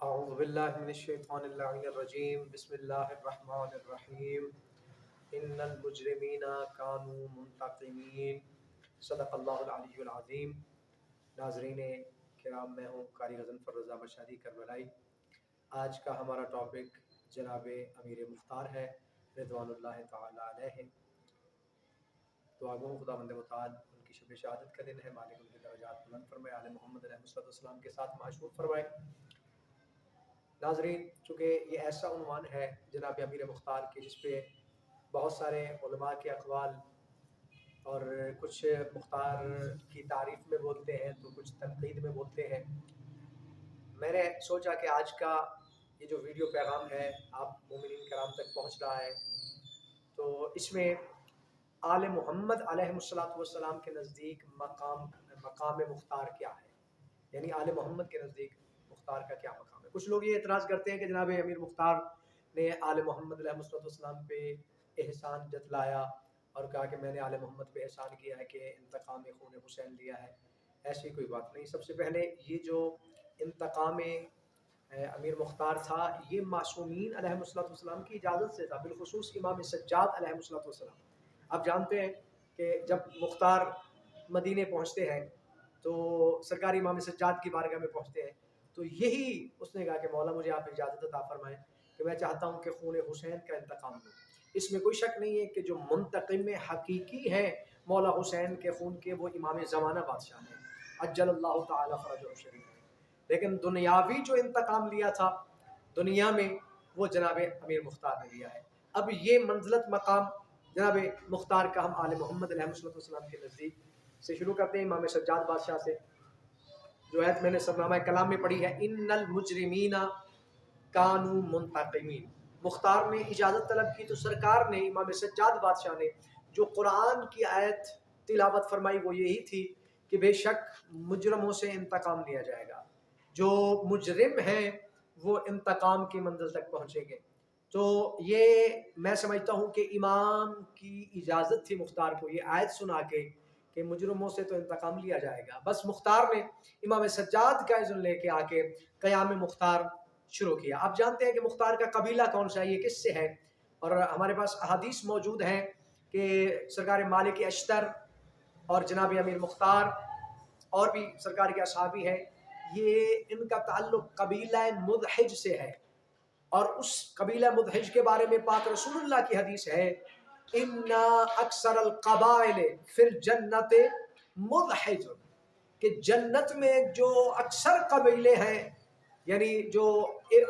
اعوذ باللہ من الشیطان اللعین الرجیم بسم اللہ الرحمن الرحیم ان المجرمین کانوا منتقمین صدق اللہ العلی العظیم۔ ناظرین کرام، میں ہوں قاری غضنفر رضا بشاری کربلائی۔ آج کا ہمارا ٹاپک جناب امیر مختار ہے رضوان اللہ تعالی علیہ۔ دعا گو خدا بند متعال ان کی شب شہادت کا دن ہے، مالک ان کی درجات بلند فرمائے، آل محمد علیہ السلام کے ساتھ معشور فرمائے۔ ناظرین، چونکہ یہ ایسا عنوان ہے جناب امیر مختار کے جس پہ بہت سارے علماء کے اقوال اور کچھ مختار کی تعریف میں بولتے ہیں تو کچھ تنقید میں بولتے ہیں، میں نے سوچا کہ آج کا یہ جو ویڈیو پیغام ہے آپ مومنین کرام تک پہنچ رہا ہے، تو اس میں آل محمد علیہ السلام کے نزدیک مقام مختار کیا ہے، یعنی آل محمد کے نزدیک مختار کا کیا مقام ہے۔ کچھ لوگ یہ اعتراض کرتے ہیں کہ جناب امیر مختار نے آل محمد علیہ السلام پہ احسان جتلایا اور کہا کہ میں نے آل محمد پہ احسان کیا ہے کہ انتقام خون حسین لیا ہے۔ ایسی کوئی بات نہیں۔ سب سے پہلے یہ جو انتقام امیر مختار تھا یہ معصومین علیہ السلام کی اجازت سے تھا، بالخصوص امام سجاد علیہ السلام۔ آپ جانتے ہیں کہ جب مختار مدینے پہنچتے ہیں تو سرکار امام سجاد کی بارگاہ میں پہنچتے ہیں تو یہی اس نے کہا کہ مولا مجھے آپ اجازت عطا فرمائیں کہ میں چاہتا ہوں کہ خون حسین کا انتقام لوں۔ اس میں کوئی شک نہیں ہے کہ جو منتقم حقیقی ہے مولا حسین کے خون کے وہ امام زمانہ بادشاہ ہیں، عجل اللہ تعالی فرجہ الشریف ہے، لیکن دنیاوی جو انتقام لیا تھا دنیا میں وہ جناب امیر مختار نے لیا ہے۔ اب یہ منزلت مقام جناب مختار کا ہم آل محمد علیہ السلام کے نزدیک سے شروع کرتے ہیں، امام سجاد بادشاہ سے۔ جو آیت میں نے سرنامہ کلام میں پڑھی ہے، ان المجرمین کانوا منتقمین، مختار نے اجازت طلب کی تو سرکار نے امام سجاد بادشاہ نے جو قرآن کی آیت تلاوت فرمائی وہ یہی تھی کہ بے شک مجرموں سے انتقام لیا جائے گا، جو مجرم ہیں وہ انتقام کی منزل تک پہنچیں گے۔ تو یہ میں سمجھتا ہوں کہ امام کی اجازت تھی مختار کو یہ آیت سنا کے کہ مجرموں سے تو انتقام لیا جائے گا۔ بس مختار نے امام سجاد کا اذن لے کے آ کے قیام مختار شروع کیا۔ آپ جانتے ہیں کہ مختار کا قبیلہ کون سا ہے، یہ کس سے ہے، اور ہمارے پاس احادیث موجود ہیں کہ سرکار مالک اشتر اور جناب امیر مختار اور بھی سرکار کے اصحابی ہیں، یہ ان کا تعلق قبیلہ مدحج سے ہے، اور اس قبیلہ مدحج کے بارے میں پاک رسول اللہ کی حدیث ہے، اِنَّا اکثر القبائل فی الجنت مدحج، کہ جنت میں جو اکثر قبیلے ہیں، یعنی جو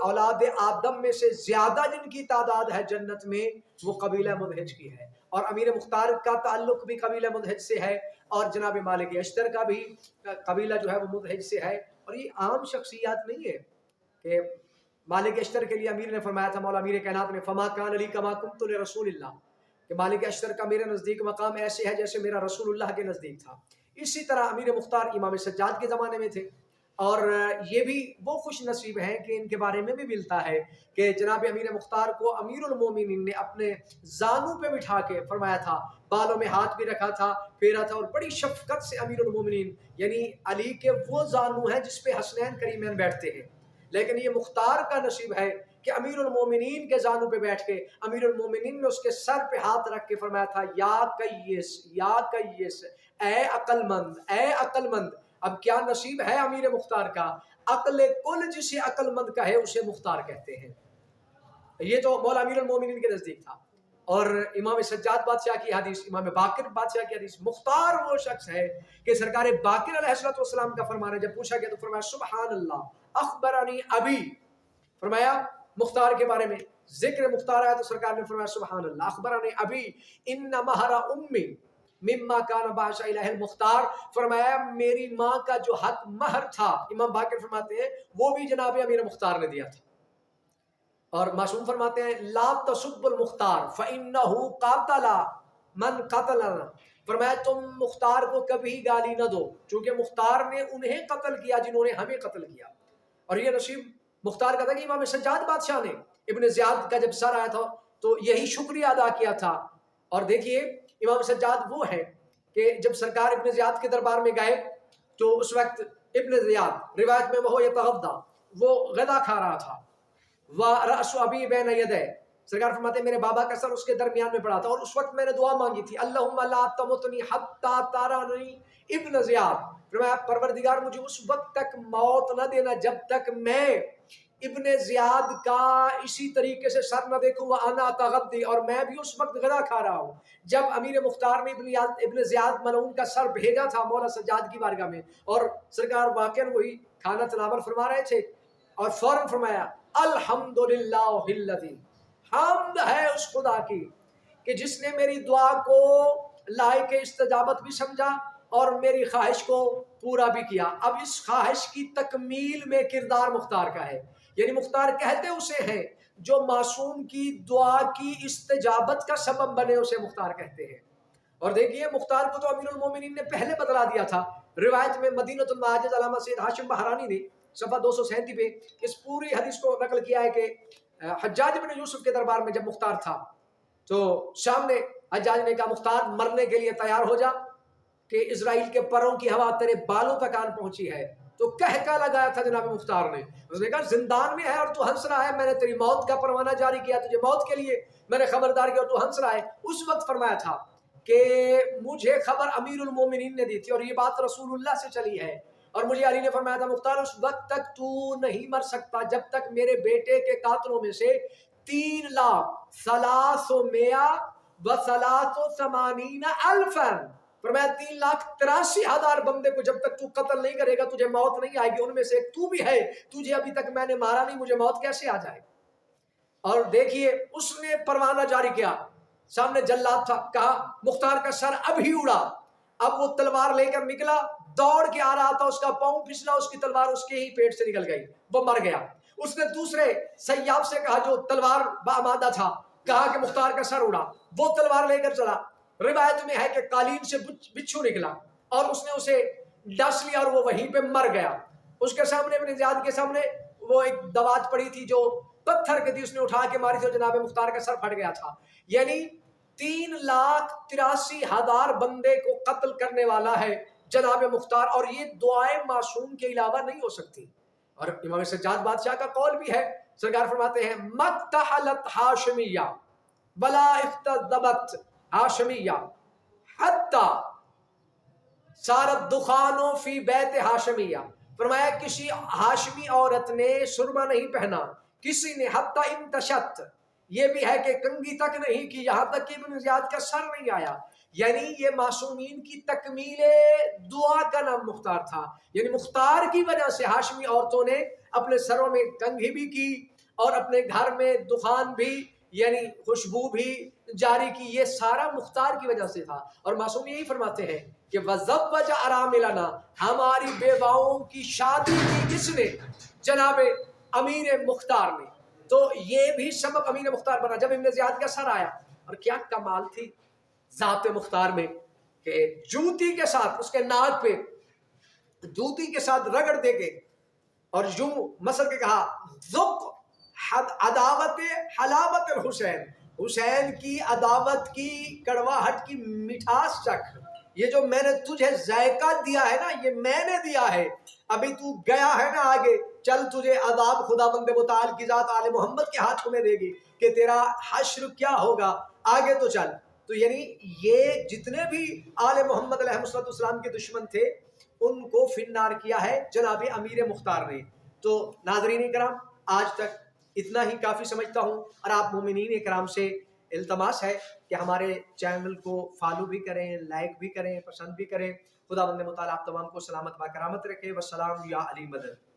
اولاد آدم میں سے زیادہ جن کی تعداد ہے جنت میں وہ قبیلہ مدحج کی ہے، اور امیر مختار کا تعلق بھی قبیلہ مدحج سے ہے، اور جناب مالک اشتر کا بھی قبیلہ جو ہے وہ مدحج سے ہے۔ اور یہ عام شخصیات نہیں ہے کہ مالک اشتر کے لیے امیر نے فرمایا تھا، مولا امیر کائنات نے، فما کان علی کما کنت لرسول اللہ، کہ مالک اشتر کا میرے نزدیک مقام ایسے ہے جیسے میرا رسول اللہ کے نزدیک تھا۔ اسی طرح امیر مختار امام سجاد کے زمانے میں تھے، اور یہ بھی وہ خوش نصیب ہیں کہ ان کے بارے میں بھی ملتا ہے کہ جناب امیر مختار کو امیر المومنین نے اپنے زانوں پہ بٹھا کے فرمایا تھا، بالوں میں ہاتھ بھی رکھا تھا، پھیرا تھا، اور بڑی شفقت سے امیر المومنین یعنی علی کے وہ زانو ہیں جس پہ حسنین کریمین بیٹھتے ہیں، لیکن یہ مختار کا نصیب ہے کہ امیر المومنین کے زانوں پہ بیٹھ کے امیر المومنین نے اس کے سر پہ ہاتھ رکھ کے فرمایا تھا، یا کیس یا کیس، اے عقل مند، اے عقل مند۔ اب کیا نصیب ہے امیر مختار کا، عقل کل جسے عقل مند کہے اسے مختار کہتے ہیں۔ یہ تو مولا امیر المومنین کے نزدیک تھا۔ اور امام سجاد بادشاہ کی حدیث، امام باقر بادشاہ کی حدیث، مختار وہ شخص ہے کہ سرکار باقر علیہ السلام کا فرمانا جب پوچھا گیا تو فرمایا سبحان اللہ اخبرانی ابی، فرمایا مختار کے بارے میں ذکر مختار آیا تو سرکار نے فرمایا سبحان اللہ اخبرانی ابی ان مہر امی مما کان باشا الہ المختار، فرمایا میری ماں کا جو حق مہر تھا، امام باقر فرماتے ہیں وہ بھی جناب امیر مختار نے دیا تھا۔ اور معصوم فرماتے ہیں لا تسب المختار فإنہ قاتل من قتلنا، فرمایا تم مختار کو کبھی گالی نہ دو چونکہ مختار نے انہیں قتل کیا جنہوں نے ہمیں قتل کیا۔ اور یہ نصیب مختار کا تھا کہ امام سجاد بادشاہ نے ابن زیاد کا جب سر آیا تھا تو یہی شکریہ ادا کیا تھا۔ اور دیکھیے امام سجاد وہ ہے کہ جب سرکار ابن زیاد کے دربار میں گئے تو اس وقت ابن زیاد روایت میں وہ یتغدہ، وہ غذا کھا رہا تھا، وَرَأْسُ أَبِي بَيْنَ يَدَيْهِ، سرکار فرماتے ہیں میرے بابا کا سر اس کے درمیان میں پڑا تھا، اور اس وقت میں نے دعا مانگی تھی اللہم لا تمتنی حتی ترانی ابن زیاد، فرمایا پروردگار مجھے اس وقت تک موت نہ دینا جب تک میں ابن زیاد کا اسی طریقے سے سر نہ دیکھوں، وَأَنَا أَتَغَدِّي، اور میں بھی اس وقت غذا کھا رہا ہوں۔ جب امیر مختار نے ابن زیاد ملعون کا سر بھیجا تھا مولا سجاد کی بارگاہ میں، اور سرکار واقعاً وہی کھانا تناول فرما رہے تھے، اور فوراً فرمایا الحمدللہ الذی، حمد ہے اس خدا کی کہ جس نے میری دعا کو لائق استجابت بھی سمجھا اور میری خواہش کو پورا بھی کیا۔ اب اس خواہش کی تکمیل میں کردار مختار کا ہے، یعنی مختار کہتے اسے ہیں جو معصوم کی دعا کی استجابت کا سبب بنے اسے مختار کہتے ہیں۔ اور دیکھیے مختار کو تو امیر المومنین نے پہلے بتلا دیا تھا، روایت میں مدینۃ المعاجز علامہ سید ہاشم بہرانی نے صفحہ 237 پہ اس پوری حدیث کو نقل کیا ہے کہ حجاج بن یوسف کے دربار میں جب مختار تھا تو شام نے حجاج نے کہا مختار مرنے کے لیے تیار ہو جا کہ اسرائیل کے پروں کی ہوا تیرے بالوں تک آن پہنچی ہے، تو کہکا لگایا تھا جناب مختار نے، اس نے کہا زندان میں ہے اور تو ہنس رہا ہے، میں نے تیری موت کا پروانہ جاری کیا، تجھے موت کے لیے میں نے خبردار کیا اور تو ہنس رہا ہے۔ اس وقت فرمایا تھا کہ مجھے خبر امیر المومنین نے دی تھی اور یہ بات رسول اللہ سے چلی ہے، اور مجھے علی نے فرمایا تھا مختار اس وقت تک تو نہیں مر سکتا جب تک میرے بیٹے کے قاتلوں میں سے 3,383,000 فرمایا 3,83,000 بندے کو جب تک تو قتل نہیں کرے گا تجھے موت نہیں آئے گی، ان میں سے ایک تو بھی ہے، تجھے ابھی تک میں نے مارا نہیں، مجھے موت کیسے آ جائے؟ اور دیکھیے اس نے پروانہ جاری کیا، سامنے جلاد تھا، کہا مختار کا سر اب ہی اڑا، اب وہ تلوار لے کر نکلا، دوڑ کے آ رہا تھا، اس کا پاؤں پھسلا، اس کی تلوار اس کے ہی پیٹ سے نکل گئی، وہ مر گیا۔ اس نے دوسرے سیاب سے کہا جو تلوار بآمادہ تھا، کہا کہ مختار کا سر اڑا، وہ تلوار لے کر چلا، روایت میں ہے کہ قالین سے بچھو نکلا اور اس نے اسے ڈس لیا اور وہ وہیں پہ مر گیا۔ اس کے سامنے ابن زیاد کے سامنے وہ ایک دوات پڑی تھی جو پتھر کے تھی، اس نے اٹھا کے ماری تھی اور جناب مختار کا سر پھٹ گیا تھا۔ یعنی 3,83,000 بندے کو قتل کرنے والا ہے جناب مختار، اور یہ دعائیں معصوم کے علاوہ نہیں ہو سکتی۔ اور امام سجاد بادشاہ کا قول بھی ہے، سرکار فرماتے ہیں مَتَّحَلَتْ ہاشمیہ وَلَا اِخْتَضَبَتْ ہاشمیہ حَتَّى صَارَتْ دُخَانٌ فِي بَيْتِ ہاشمیہ، فرمایا کسی ہاشمی عورت نے سرما نہیں پہنا، کسی نے حَتَّى اِنْتَشَتْ، یہ بھی ہے کہ کنگھی تک نہیں کی، یہاں تک کہ ابن زیاد کا سر نہیں آیا، یعنی یہ معصومین کی تکمیل دعا کا نام مختار تھا۔ یعنی مختار کی وجہ سے ہاشمی عورتوں نے اپنے سروں میں کنگھی بھی کی اور اپنے گھر میں دخان بھی یعنی خوشبو بھی جاری کی، یہ سارا مختار کی وجہ سے تھا۔ اور معصوم یہی فرماتے ہیں کہ وَزَوَّجَ أَرَامِلَنَا، ہماری بیواؤں کی شادی کی کس نے؟ جناب امیر مختار نے۔ تو یہ بھی سبب امیر مختار بنا جب ابن زیاد کا سر آیا۔ اور کیا کمال تھی ذات مختار میں کہ جوتی کے ساتھ اس کے ناک پہ جوتی کے ساتھ رگڑ دے کے اور یوں مسل کے کہا ذُق عداوت حلاوت الحسین، حسین کی عداوت کی کڑواہٹ کی مٹھاس چکھ، یہ جو میں نے تجھے ذائقہ دیا ہے نا یہ میں نے دیا ہے، ابھی تو گیا ہے نا آگے، چل تجھے عذاب خدا بند متعال کی ذات آل محمد کے ہاتھوں میں دے گی کہ تیرا حشر کیا ہوگا، آگے تو چل۔ تو یعنی یہ جتنے بھی آل محمد علیہ السلام کے دشمن تھے ان کو فنار کیا ہے جناب امیر مختار نے۔ تو ناظرین کرام آج تک اتنا ہی کافی سمجھتا ہوں، اور آپ مومنین کرام سے التماس ہے کہ ہمارے چینل کو فالو بھی کریں، لائک بھی کریں، پسند بھی کریں۔ خدا بند متعال آپ تمام کو سلامت با کرامت رکھے۔ والسلام یا علی مدد۔